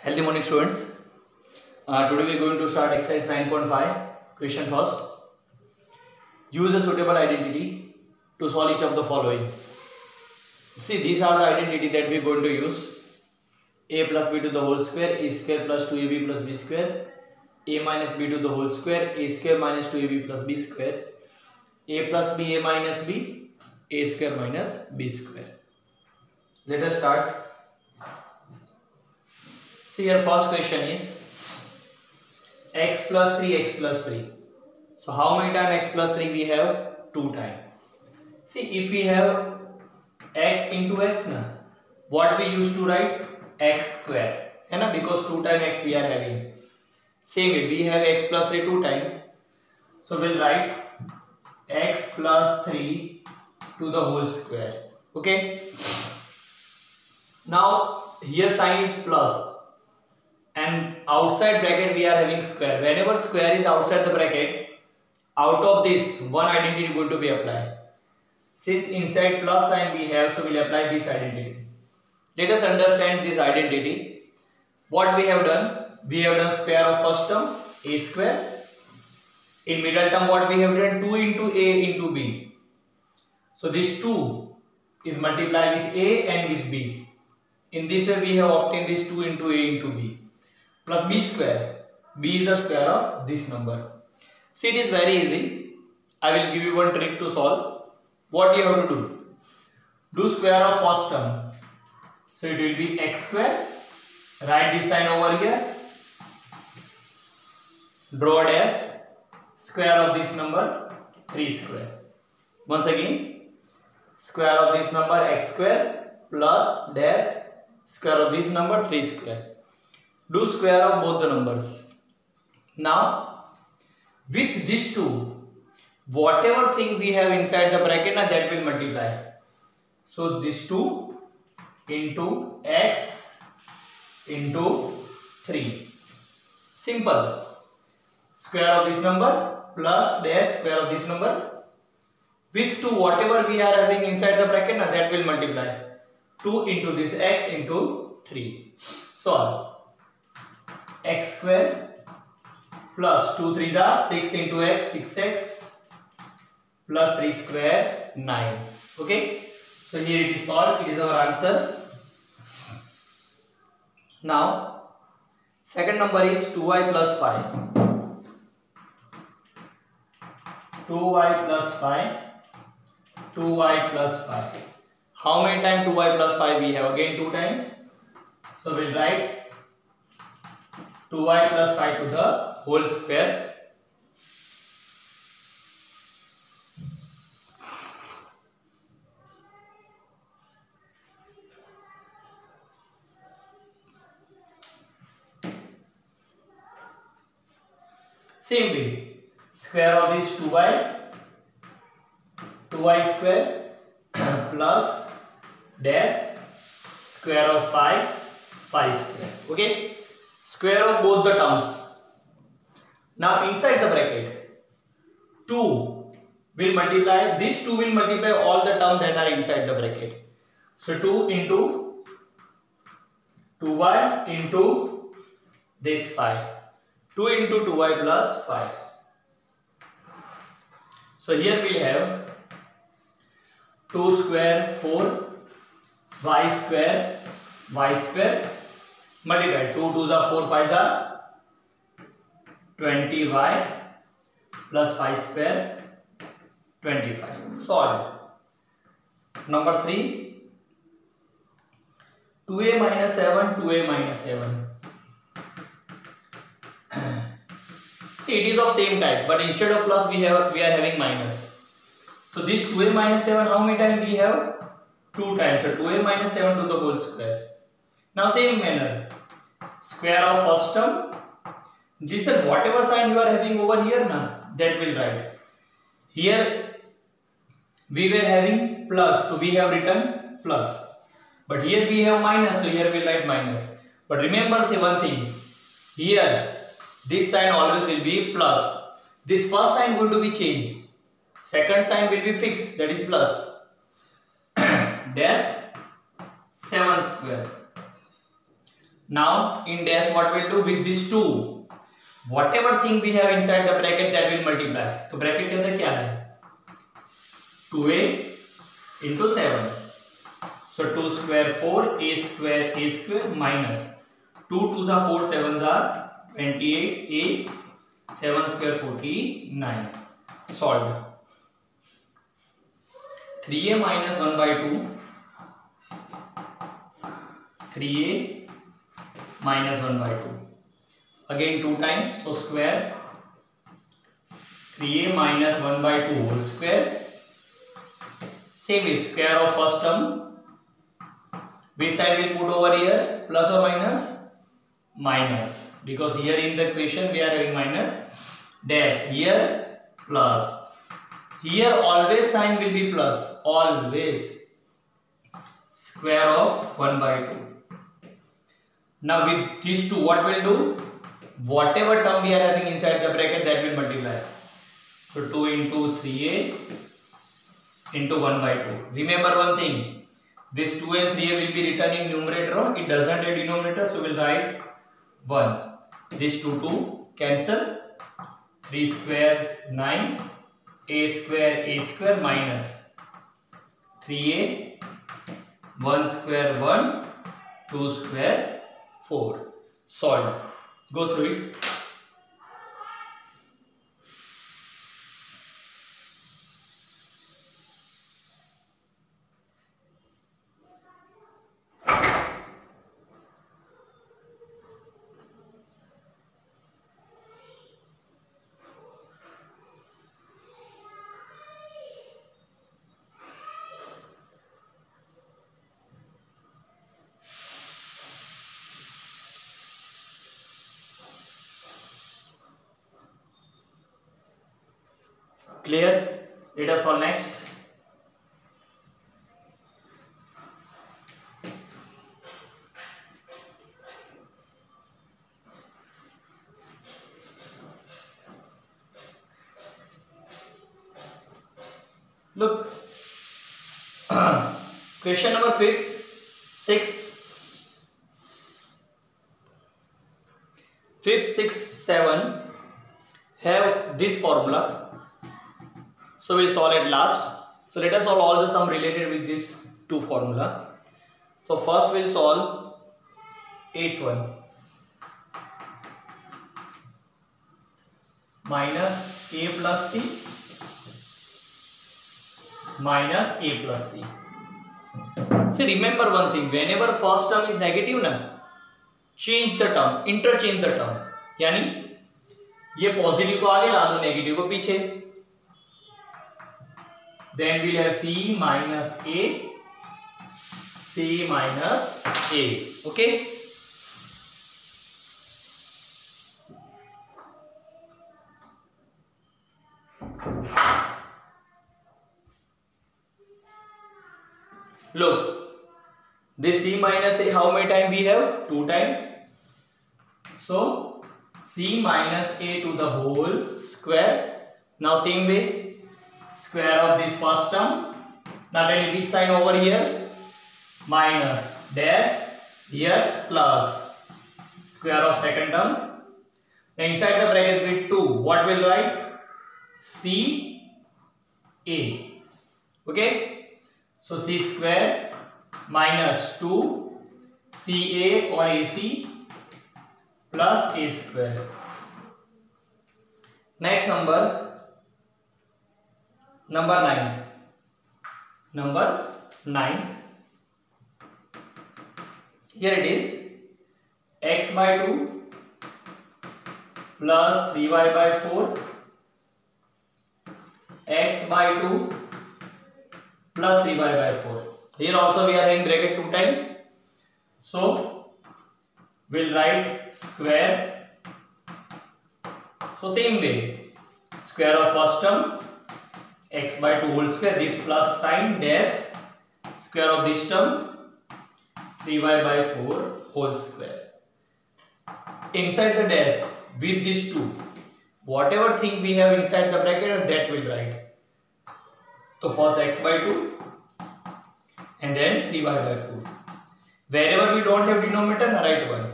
Healthy morning, students. Today we are going to start exercise 9.5. Question first. Use a suitable identity to solve each of the following. See, these are the identity that we are going to use. A plus b to the whole square, a square plus 2ab plus b square, a minus b to the whole square, a square minus 2ab plus b square, a plus b, a minus b, a square minus b square. Let us start. See, your first question is x plus 3, x plus 3. So how many times x plus 3 we have? 2 times. See, if we have x into x, na, what we used to write? X square, है ना, because 2 times x we are having. Same way, we have x plus 3 2 times. So we'll write x plus 3 to the whole square. Okay. Now here sign is plus. And outside bracket we are having square. Whenever square is outside the bracket, out of this one identity is going to be applied. Since inside plus sign we have, so we will apply this identity. Let us understand this identity. What we have done? We have done square of first term, a square. In middle term what we have done? 2 into a into b. So this 2 is multiplied with a and with b. In this way we have obtained this 2 into a into b. Plus b square. B is the square of this number. See, it is very easy. I will give you one trick to solve. What you have to do? Do square of first term. So it will be x square. Write this sign over here. Draw a dash. Square of this number 3 square. Once again, square of this number x square plus dash square of this number 3 square. Do square of both the numbers. Now, with these two, whatever thing we have inside the bracket, that will multiply. So, this 2 into x into 3. Simple. Square of this number plus dash square of this number. With 2, whatever we are having inside the bracket, that will multiply. 2 into this x into 3. Solve. X square plus 2 3 are 6 into x, 6x plus 3 square 9. Okay, so here it is solved. It is our answer. Now second number is 2y plus 5. 2y plus 5. 2y plus 5. How many times 2y plus 5 we have? Again 2 times. So we'll write 2y plus 5 to the whole square. Same way, square of this 2y square plus dash square of 5 square. Okay. Square of both the terms. Now inside the bracket, 2 will multiply, this 2 will multiply all the terms that are inside the bracket. So 2 into 2y into this 5. 2 into 2y plus 5. So here we have 2 square 4, y square multiply 2 2s are 4 5s are 20y plus 5 square 25. Solved. Number 3, 2a minus 7, 2a minus 7. See, it is of same type, but instead of plus we are having minus. So this 2a minus 7, how many times we have? 2 times. So 2a minus 7 to the whole square. Now same manner, square of first term. This is whatever sign you are having over here, that will write. Here we were having plus, so we have written plus. But here we have minus, so here we will write minus. But remember one thing, here this sign always will be plus. This first sign going to be changed. Second sign will be fixed, that is plus. Dash 7 square. Now in dash what we'll do with this 2, whatever thing we have inside the bracket that will multiply. तो bracket के अंदर क्या है 2a into 7. So 2 square 4 a square minus 2 2s are 4 7s are 28 a 7 square 49. Solved. 3a minus 1 by 2. 3a minus 1 by 2. Again 2 times. So square. 3a minus 1 by 2 whole square. Same is square of first term. Which side we put over here? Plus or minus? Minus. Because here in the equation we are having minus. Dash. Here plus. Here always sign will be plus. Always. Square of 1 by 2. Now with these two what we'll do? Whatever term we are having inside the bracket that will multiply. So 2 into 3a into 1 by 2. Remember one thing. This 2 and 3a will be written in numerator. It doesn't have denominator. So we'll write 1. This 2 cancel. 3 square 9. A square minus 3a. 1 square 1. 2 square 4. Solved. Go through it. Clear? Let us solve next. Look, question number 5, 6, 7 have this formula. So we'll solve it last. So let us solve all the sum related with this two formula. So first we'll solve 8th one. Minus a plus c minus a plus c. See, remember one thing. Whenever first term is negative ना, change the term, interchange the term. यानी ये positive को आगे ला दो, negative को पीछे. Then we'll have c minus a, c minus a. Okay. Look, this c minus a, how many times we have? 2 times. So c minus a to the whole square. Now same way. Square of this first term. Now tell me which sign over here? Minus dash here plus square of second term. Now inside the bracket with 2, what will write? C A. Okay. So c square minus 2 C A or AC plus a square. Next number 9th. Number 9th. Here it is. X by 2 plus 3y by 4. X by 2 plus 3y by 4. Here also we are having bracket 2 times. So we'll write square. So same way. Square of first term. X by 2 whole square, this plus sign dash, square of this term 3y by 4 whole square. Inside the dash with these 2, whatever thing we have inside the bracket that will write. So first x by 2 and then 3y by 4. Wherever we don't have denominator, write 1.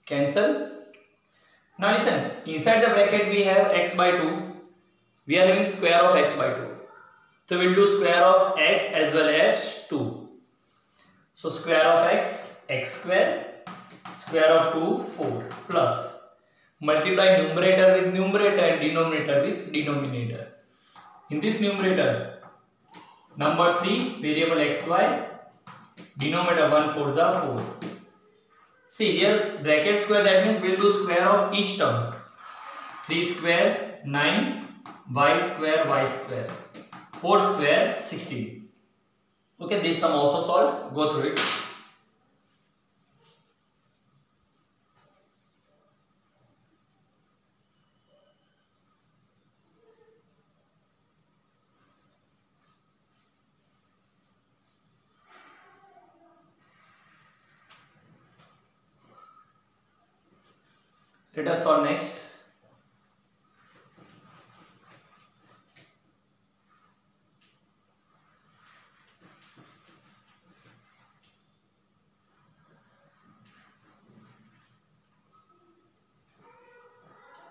Cancel. Now listen, inside the bracket we have x by 2. We are having square of x by 2. So we will do square of x as well as 2. So square of x, x square, square of 2, 4, plus. Multiply numerator with numerator and denominator with denominator. In this numerator, number 3, variable xy, denominator 1 4s are 4. See here, bracket square, that means we will do square of each term. 3 square, 9, y square, 4 square, 16. Okay, this sum also solved. Go through it. Let us solve next.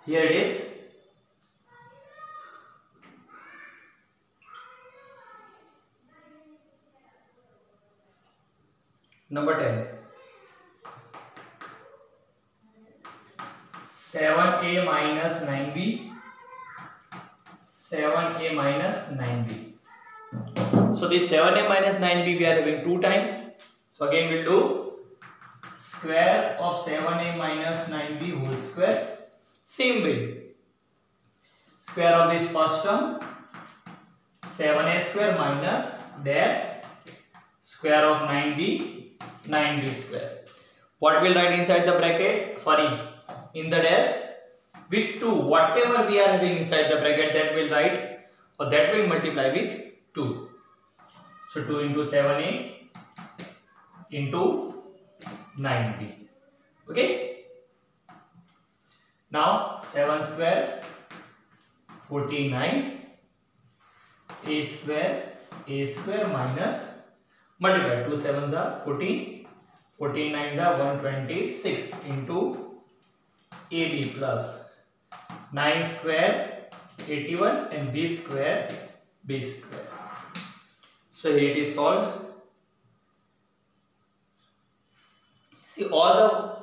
Here it is. Number 10. 7a minus 9b. 7a minus 9b. So this 7a minus 9b we are having 2 times. So again we'll do square of 7a minus 9b whole square. Same way. Square of this first term 7a square minus dash square of 9b square. What will write inside the bracket? Sorry. In the dash with 2, whatever we are having inside the bracket, that will write or that will multiply with 2. So 2 into 7a into 9b. Okay. Now 7 square 49, a square minus multiply 2 7s are 14, 14 9s are 126 into AB plus 9 square 81 and B square. So here it is solved. See, all the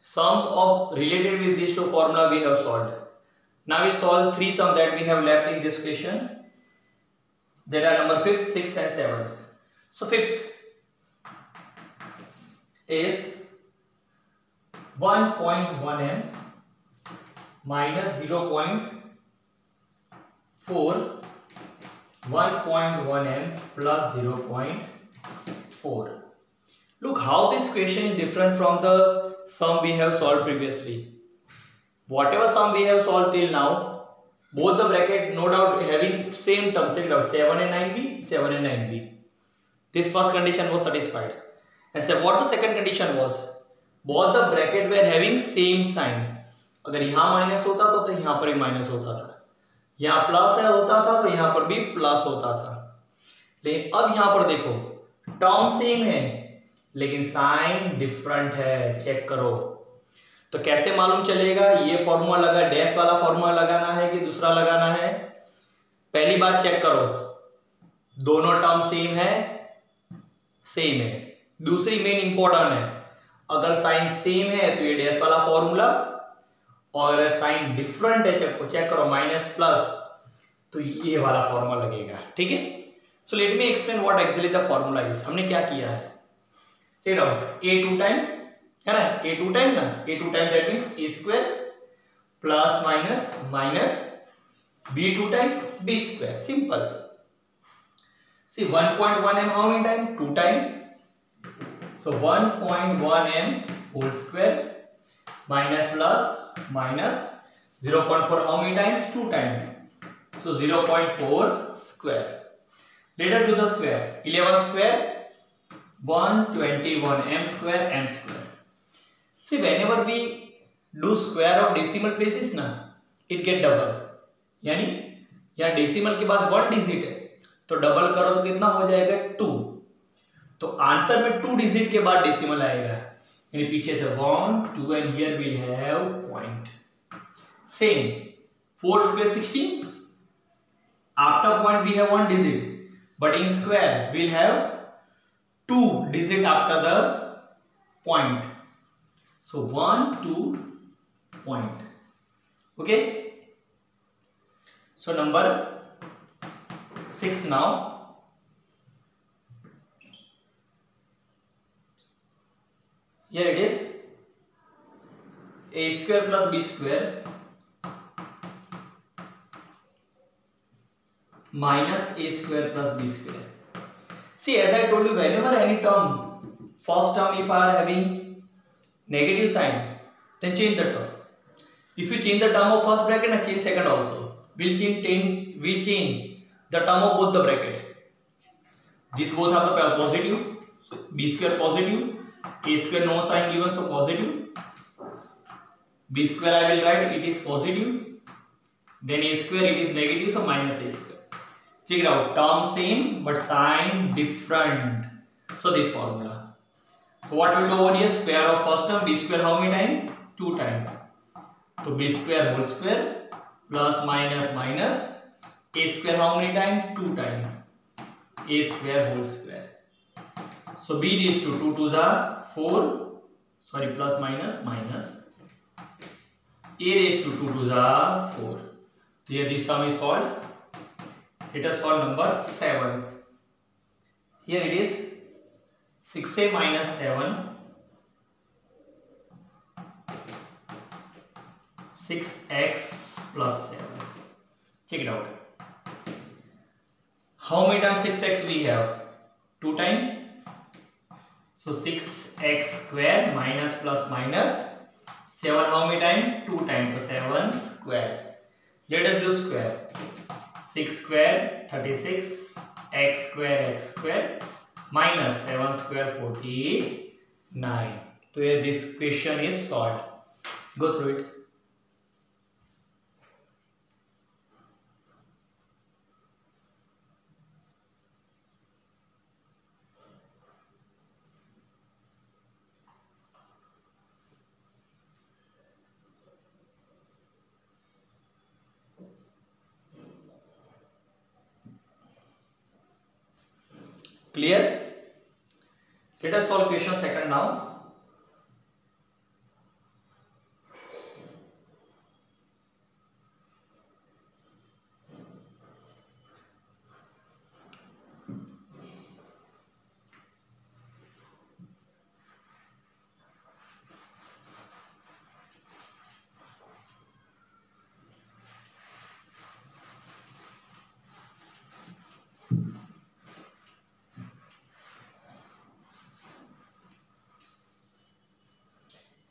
sums of related with these two formula we have solved. Now we solve 3 sums that we have left in this question. That are number 5th, 6th and 7th. So 5th is 1.1 m minus 0.4, 1.1 m plus 0.4. Look how this question is different from the sum we have solved previously. Whatever sum we have solved till now, both the bracket no doubt having same term. Check it out, 7 and 9b, 7 and 9b. This first condition was satisfied. And so what the second condition was? Both the bracket were having same sign. अगर यहाँ minus होता था तो यहाँ पर भी minus होता था, यहाँ प्लस है होता था तो यहाँ पर भी प्लस होता था. लेकिन अब यहाँ पर देखो टर्म सेम है लेकिन साइन डिफरेंट है. चेक करो तो कैसे मालूम चलेगा? ये फॉर्मूला लगा, डैश वाला फॉर्मूला लगाना है कि दूसरा लगाना है? पहली बात चेक करो, दोनों टर्म सेम है. दूसरी मेन इंपॉर्टेंट है, अगर साइन सेम है तो ये डैश वाला फॉर्मूला, और साइन डिफरेंट है चेक करो माइनस प्लस, तो ये वाला फॉर्मूला लगेगा. ठीक है. So let me explain what actually the formula is. हमने क्या किया है, चेक आउट. a 2 टाइम है ना, a 2 टाइम ना, a 2 time that means a square plus minus minus b 2 time b square. Simple. See 1.1 m how many time? 2 time. So 1.1 m whole square minus plus minus 0.4 how many times? 2 times. So 0.4 square. Let us do the square. 11 square 121 m square. See, whenever we do square of decimal places ना, it get double. यानी यहाँ decimal के बाद 1 digit है तो double करो तो कितना हो जाएगा? 2. तो आंसर में 2 डिजिट के बाद डेसिमल आएगा, यानी पीछे से 1 2 and here will have point. Same 4 square 16. After point we have 1 digit, but in square we'll have 2 digit after the point. So 1 2 point. Okay. So number 6 now. Here it is a square plus b square minus a square plus b square. See, as I told you, whenever any term, first term if I are having negative sign, then change the term. If you change the term of first bracket and change second also, we'll change the term of both the bracket. These both are the positive, so b square positive, a square no sign given, so positive. B square I will write, it is positive. Then a square it is negative, so minus a square. Check it out, term same but sign different. So this formula. So what we do over here, square of first term, b square how many times? 2 times. So b square whole square plus minus minus a square how many times? 2 times. A square whole square. So b raised to 2 2s are 4. Sorry, plus minus minus. A raised to 2 2s are 4. So here this sum is solved. Let us solve number 7. Here it is 6a minus 7, 6x plus 7. Check it out. How many times 6x we have? 2 times. So 6x square minus plus minus 7 how many times? 2 times. So 7 square. Let us do square. 6 square 36, x square minus 7 square 49. So here this question is solved. Go through it. Clear? Let us solve question second now.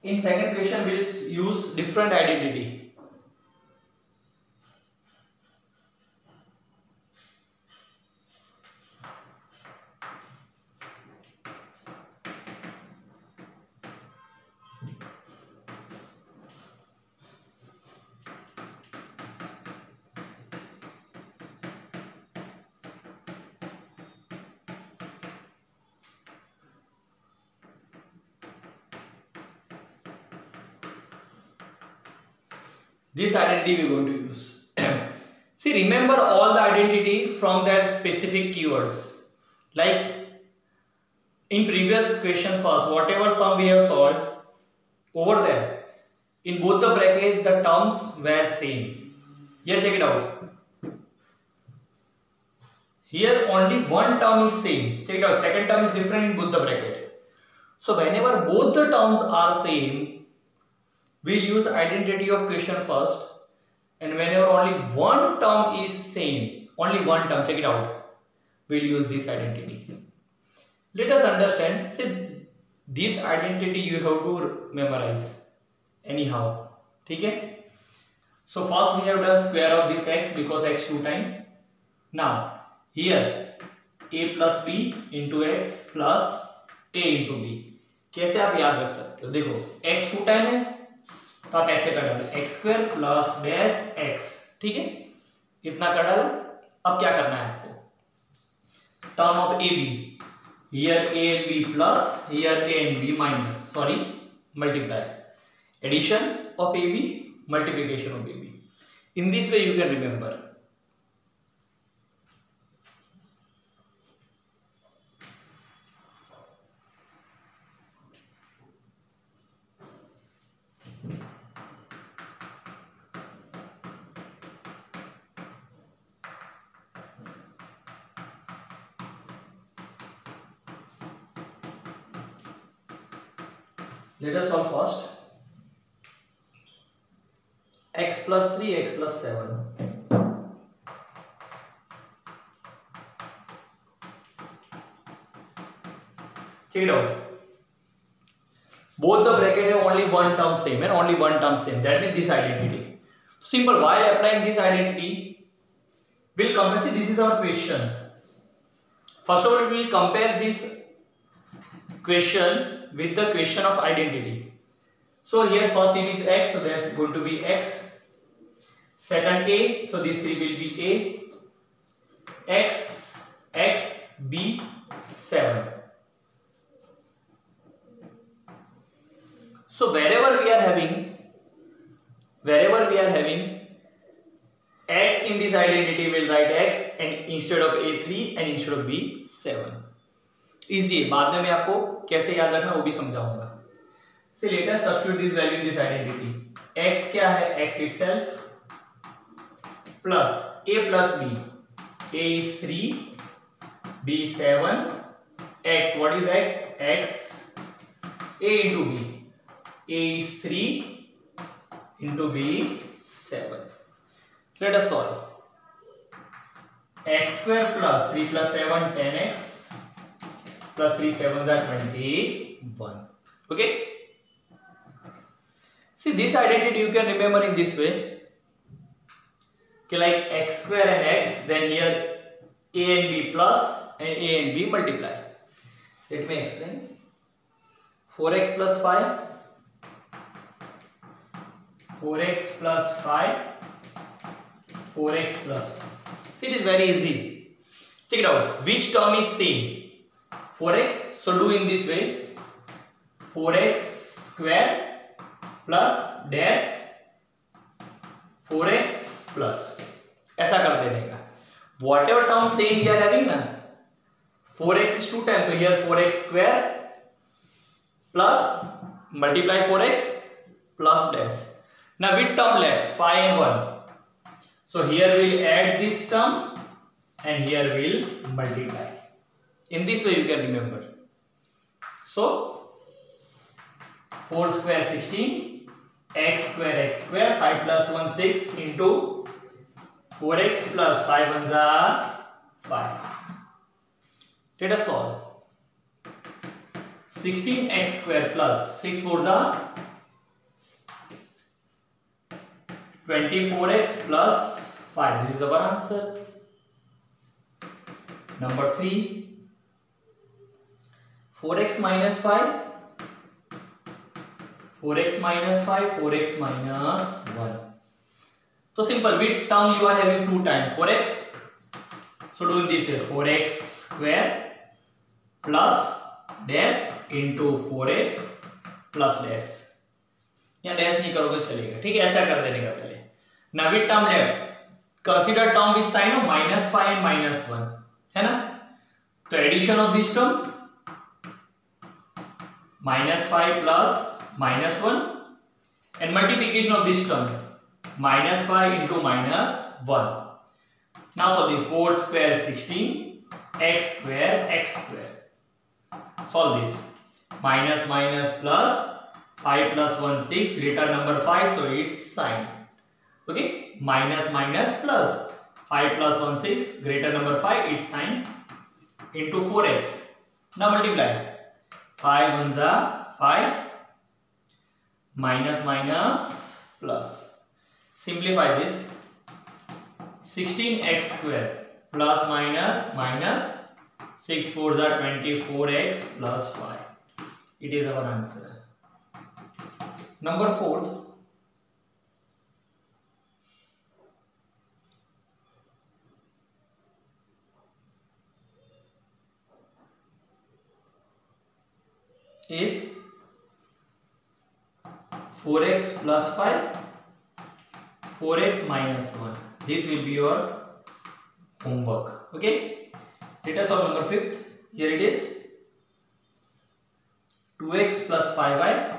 In second question, we will use different identity. This identity we are going to use. See, remember all the identity from that specific keywords. Like in previous question first, whatever sum we have solved, over there, in both the brackets, the terms were same. Here check it out. Here only one term is same. Check it out. Second term is different in both the bracket. So whenever both the terms are same, we'll use identity of question first, and whenever only one term is same, only one term, check it out, we'll use this identity. Let us understand. See, this identity you have to memorize anyhow. Okay? So first we have done square of this x because x 2 times. Now here a plus b into x plus a into b. कैसे आप याद रख सकते हो? देखो x 2 time है तो आप ऐसे कर डालो x square plus dash x. ठीक है, इतना कर डालो. अब क्या करना है आपको? Term of A B, here a and b plus, here a and b minus, sorry, multiply. Addition of ab, multiplication of ab. In this way you can remember. Let us solve first. X plus 3, x plus 7. Check it out. Both the bracket have only one term same and only one term same. That means this identity. Simple. While applying this identity, we'll compare. See, this is our question. First of all, we will compare this question with the question of identity. So here first it is x, so that's going to be x. Second a, so these three will be a. X, x, b, 7. So wherever we are having x in this identity, we'll write x and instead of a3 and instead of b 7. Easy है, बाद में मैं आपको कैसे याद रखना वो भी समझाऊंगा. So let us substitute this value in this identity. X क्या है? X itself plus a plus b. A is 3, b is 7. X, what is x? X a into b. A is 3 into b 7. Let us solve. X square plus 3 plus 7 10x plus 3 7 are 21. Okay. See, this identity you can remember in this way. Okay, like x square and x, then here a and b plus and a and b multiply. Let me explain. 4x plus 5. 4x plus 5. 4x plus 5. See, it is very easy. Check it out. Which term is same? 4x. So do in this way. 4x square plus dash 4x plus. ऐसा कर देने का. Whatever term same we are having ना. 4x is 2 times. So here 4x square plus multiply 4x plus dash. Now with term left 5 and 1. So here we'll add this term and here we'll multiply. In this way you can remember. So 4 square 16, x square 5 plus 1 6 into 4x plus 5 ones are 5. Let us solve. 16x square plus 6 4s are 24x plus 5. This is our answer. Number 3. 4x minus 5. 4x minus 5. 4x minus 1. So simple. With term you are having 2 times 4x. So do in this way. 4x square plus dash into 4x plus dash. या dash नहीं करोगे चलेगा. ठीक है, ऐसा कर देने का पहले. Now with term left, consider term with sign of -5 and -1 है ना. तो addition of this term -5 plus -1 and multiplication of this term -5 into -1. Now solve the 4 square 16 x square. Solve this. Minus plus 5 plus 1 6 greater number 5, so it's sign. Okay, minus plus 5 plus 1 6 greater number 5, it's sign into 4x. Now multiply. 5 ones are 5 minus plus. Simplify this. 16x square plus minus 6 4s are 24x plus 5. It is our answer. Number 4. is 4x plus 5, 4x minus 1. This will be your homework. Okay. Let us solve number 5th. Here it is 2x plus 5y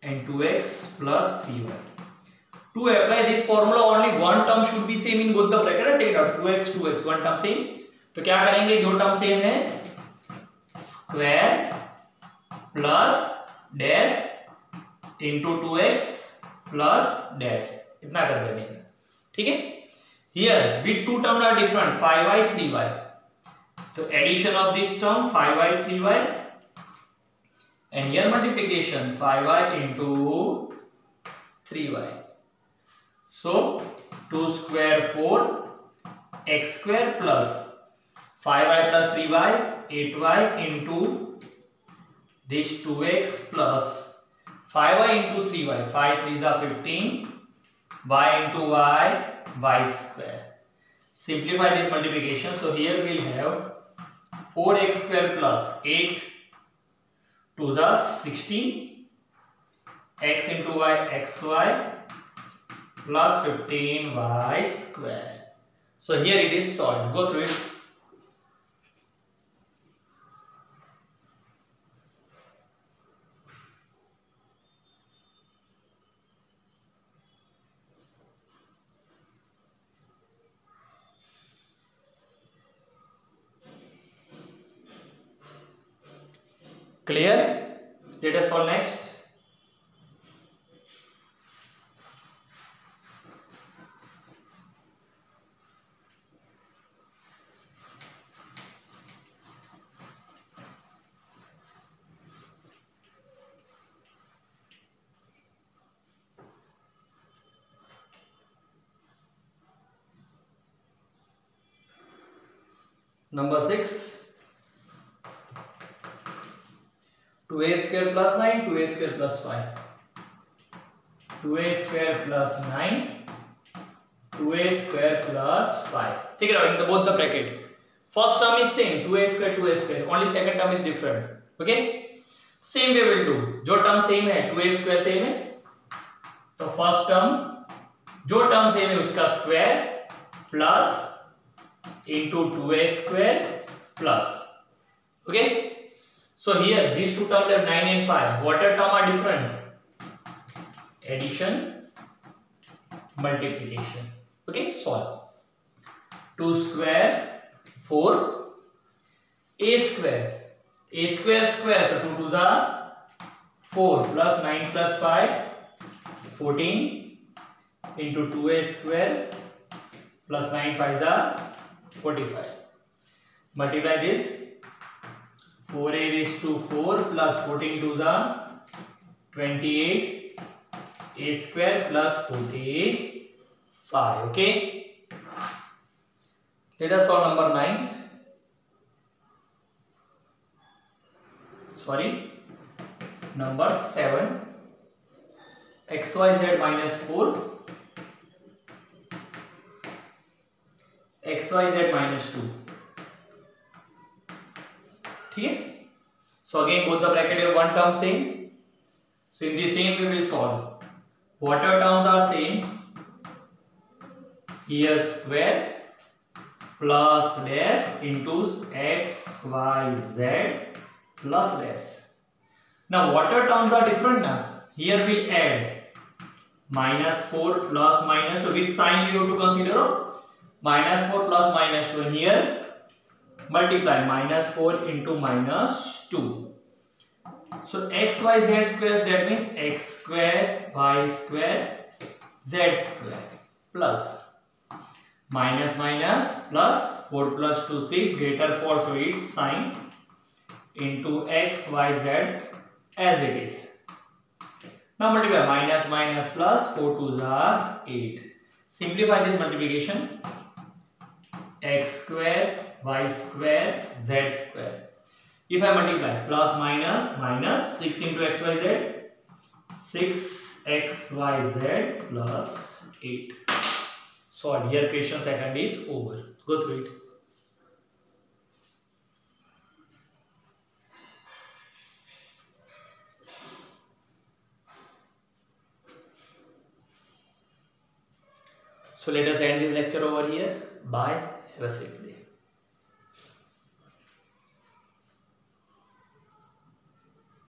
and 2x plus 3y. To apply this formula only one term should be same in both the bracket. Check it out. 2x one term same. तो क्या करेंगे, जो term same है square plus dash into 2x plus dash, इतना कर देने का. ठीक है. Here with two term are different 5y 3y. तो addition of this term 5y 3y and here multiplication 5y into 3y. So 2 square 4 x square plus 5y plus 3y 8y into this 2x plus 5y into 3y, 5 3s are 15, y into y square. Simplify this multiplication. So here we'll have 4x square plus 8 2s are 16, x into y xy plus 15y square. So here it is solved. Go through it. Clear? Let us solve next. Number 6. 2a square plus 9, 2a square plus 5. 2a square plus 9, 2a square plus 5. Check it out in the both the bracket. First term is same, 2a square, only second term is different. Okay? Same way we'll do. जो term same है 2a square same है, तो first term जो term same है उसका square plus into 2a square plus. Okay? So here these two terms are 9 and 5. What term are different? Addition, multiplication. Okay, solve. 2 square 4, a square. A square square, so 2 to the 4 plus 9 plus 5, 14 into 2a square plus 9 5s are 45. Multiply this. 4a raised to 4 plus 14 to the 28, a square plus 45. Okay. Let us solve number 9. Sorry, number 7. xyz minus 4, xyz minus 2. ठीक है. So again both the bracket have one term same. So in the same we will solve. Whatever terms are same, here square plus dash into x y z plus dash. Now whatever terms are different now, here we'll add minus 4 plus minus 2. With sign you have to consider minus 4 plus minus 2, and here multiply minus 4 into minus 2. So x y z square, that means x square y square z square plus minus minus plus 4 plus 2 6 greater 4, so its sign into x y z as it is. Now multiply minus minus plus 4 2s are 8. Simplify this multiplication. X square y square z square. If I multiply plus minus minus 6 into xyz, 6xyz plus 8. Solve. Here question second is over. Go through it. So let us end this lecture over here. Bye. Have a safe day.